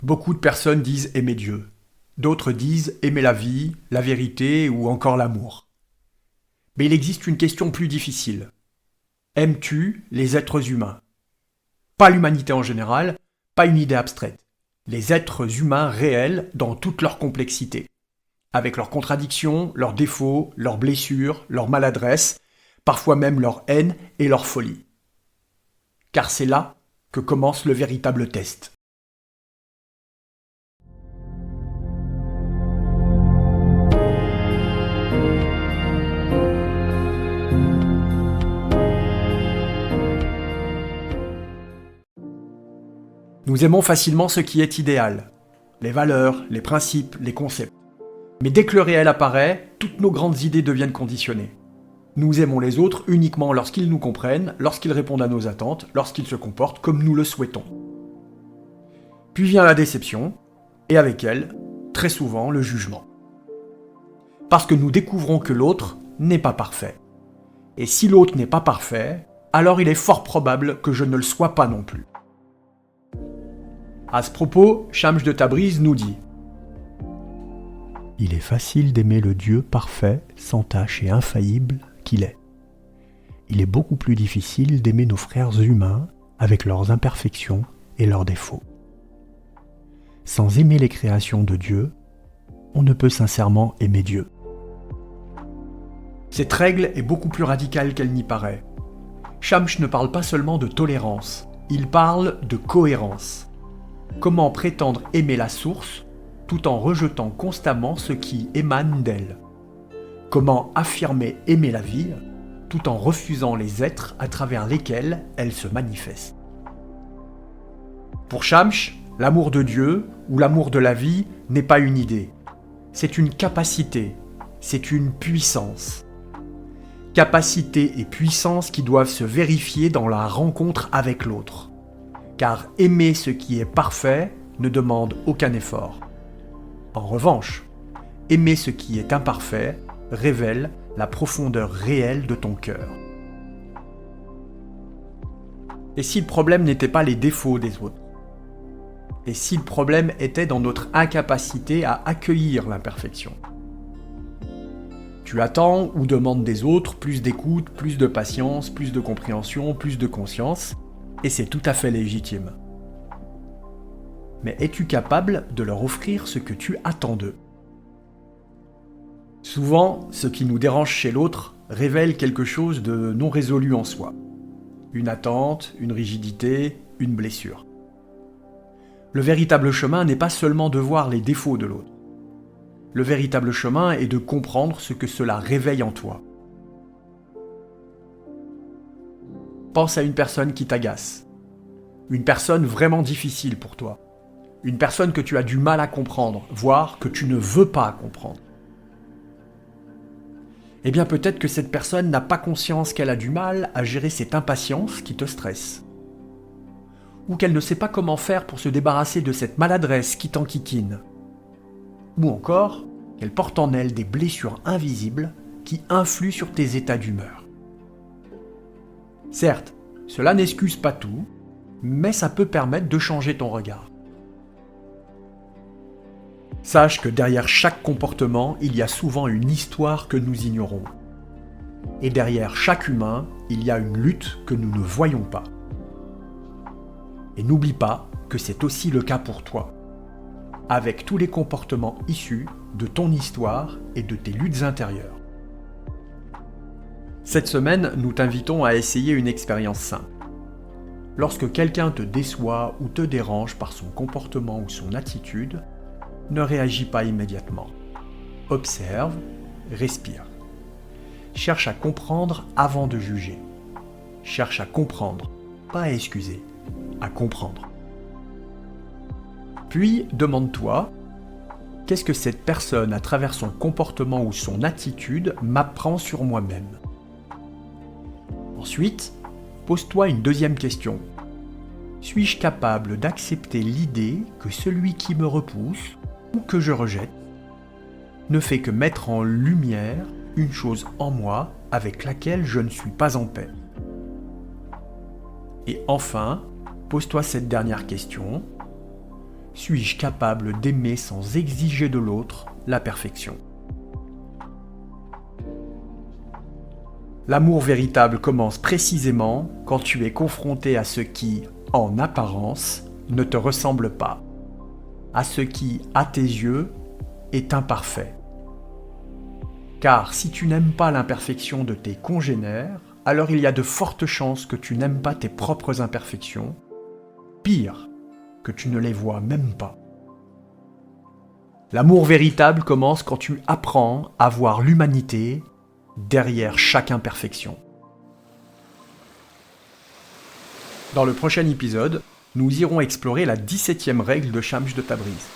Beaucoup de personnes disent aimer Dieu. D'autres disent aimer la vie, la vérité ou encore l'amour. Mais il existe une question plus difficile. Aimes-tu les êtres humains? Pas l'humanité en général, pas une idée abstraite. Les êtres humains réels dans toute leur complexité. Avec leurs contradictions, leurs défauts, leurs blessures, leurs maladresses, parfois même leur haine et leur folie. Car c'est là que commence le véritable test. Nous aimons facilement ce qui est idéal, les valeurs, les principes, les concepts. Mais dès que le réel apparaît, toutes nos grandes idées deviennent conditionnées. Nous aimons les autres uniquement lorsqu'ils nous comprennent, lorsqu'ils répondent à nos attentes, lorsqu'ils se comportent comme nous le souhaitons. Puis vient la déception, et avec elle, très souvent, le jugement. Parce que nous découvrons que l'autre n'est pas parfait. Et si l'autre n'est pas parfait, alors il est fort probable que je ne le sois pas non plus. À ce propos, Shamsh de Tabriz nous dit « Il est facile d'aimer le Dieu parfait, sans tache et infaillible qu'il est. Il est beaucoup plus difficile d'aimer nos frères humains avec leurs imperfections et leurs défauts. Sans aimer les créations de Dieu, on ne peut sincèrement aimer Dieu. » Cette règle est beaucoup plus radicale qu'elle n'y paraît. Shamsh ne parle pas seulement de tolérance, il parle de cohérence. Comment prétendre aimer la source tout en rejetant constamment ce qui émane d'elle? Comment affirmer aimer la vie tout en refusant les êtres à travers lesquels elle se manifeste? Pour Shamsh, l'amour de Dieu ou l'amour de la vie n'est pas une idée. C'est une capacité, c'est une puissance. Capacité et puissance qui doivent se vérifier dans la rencontre avec l'autre. Car aimer ce qui est parfait ne demande aucun effort. En revanche, aimer ce qui est imparfait révèle la profondeur réelle de ton cœur. Et si le problème n'était pas les défauts des autres? Et si le problème était dans notre incapacité à accueillir l'imperfection? Tu attends ou demandes des autres plus d'écoute, plus de patience, plus de compréhension, plus de conscience, et c'est tout à fait légitime. Mais es-tu capable de leur offrir ce que tu attends d'eux? Souvent, ce qui nous dérange chez l'autre révèle quelque chose de non résolu en soi. Une attente, une rigidité, une blessure. Le véritable chemin n'est pas seulement de voir les défauts de l'autre. Le véritable chemin est de comprendre ce que cela réveille en toi. Pense à une personne qui t'agace. Une personne vraiment difficile pour toi. Une personne que tu as du mal à comprendre, voire que tu ne veux pas comprendre. Eh bien peut-être que cette personne n'a pas conscience qu'elle a du mal à gérer cette impatience qui te stresse. Ou qu'elle ne sait pas comment faire pour se débarrasser de cette maladresse qui t'enquiquine. Ou encore qu'elle porte en elle des blessures invisibles qui influent sur tes états d'humeur. Certes, cela n'excuse pas tout, mais ça peut permettre de changer ton regard. Sache que derrière chaque comportement, il y a souvent une histoire que nous ignorons. Et derrière chaque humain, il y a une lutte que nous ne voyons pas. Et n'oublie pas que c'est aussi le cas pour toi, avec tous les comportements issus de ton histoire et de tes luttes intérieures. Cette semaine, nous t'invitons à essayer une expérience simple. Lorsque quelqu'un te déçoit ou te dérange par son comportement ou son attitude, ne réagis pas immédiatement. Observe, respire. Cherche à comprendre avant de juger. Cherche à comprendre, pas à excuser, à comprendre. Puis, demande-toi, qu'est-ce que cette personne, à travers son comportement ou son attitude, m'apprend sur moi-même? Ensuite, pose-toi une deuxième question. Suis-je capable d'accepter l'idée que celui qui me repousse, ou que je rejette, ne fait que mettre en lumière une chose en moi avec laquelle je ne suis pas en paix? Et enfin, pose-toi cette dernière question. Suis-je capable d'aimer sans exiger de l'autre la perfection? L'amour véritable commence précisément quand tu es confronté à ce qui, en apparence, ne te ressemble pas, à ce qui, à tes yeux, est imparfait. Car si tu n'aimes pas l'imperfection de tes congénères, alors il y a de fortes chances que tu n'aimes pas tes propres imperfections, pire, que tu ne les vois même pas. L'amour véritable commence quand tu apprends à voir l'humanité derrière chaque imperfection. Dans le prochain épisode, nous irons explorer la 17e règle de Shams de Tabriz.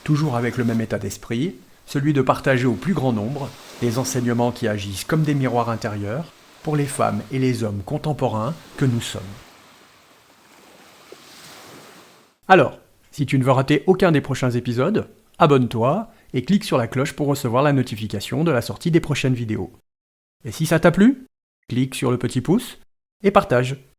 Toujours avec le même état d'esprit, celui de partager au plus grand nombre les enseignements qui agissent comme des miroirs intérieurs pour les femmes et les hommes contemporains que nous sommes. Alors, si tu ne veux rater aucun des prochains épisodes, abonne-toi et clique sur la cloche pour recevoir la notification de la sortie des prochaines vidéos. Et si ça t'a plu, clique sur le petit pouce et partage.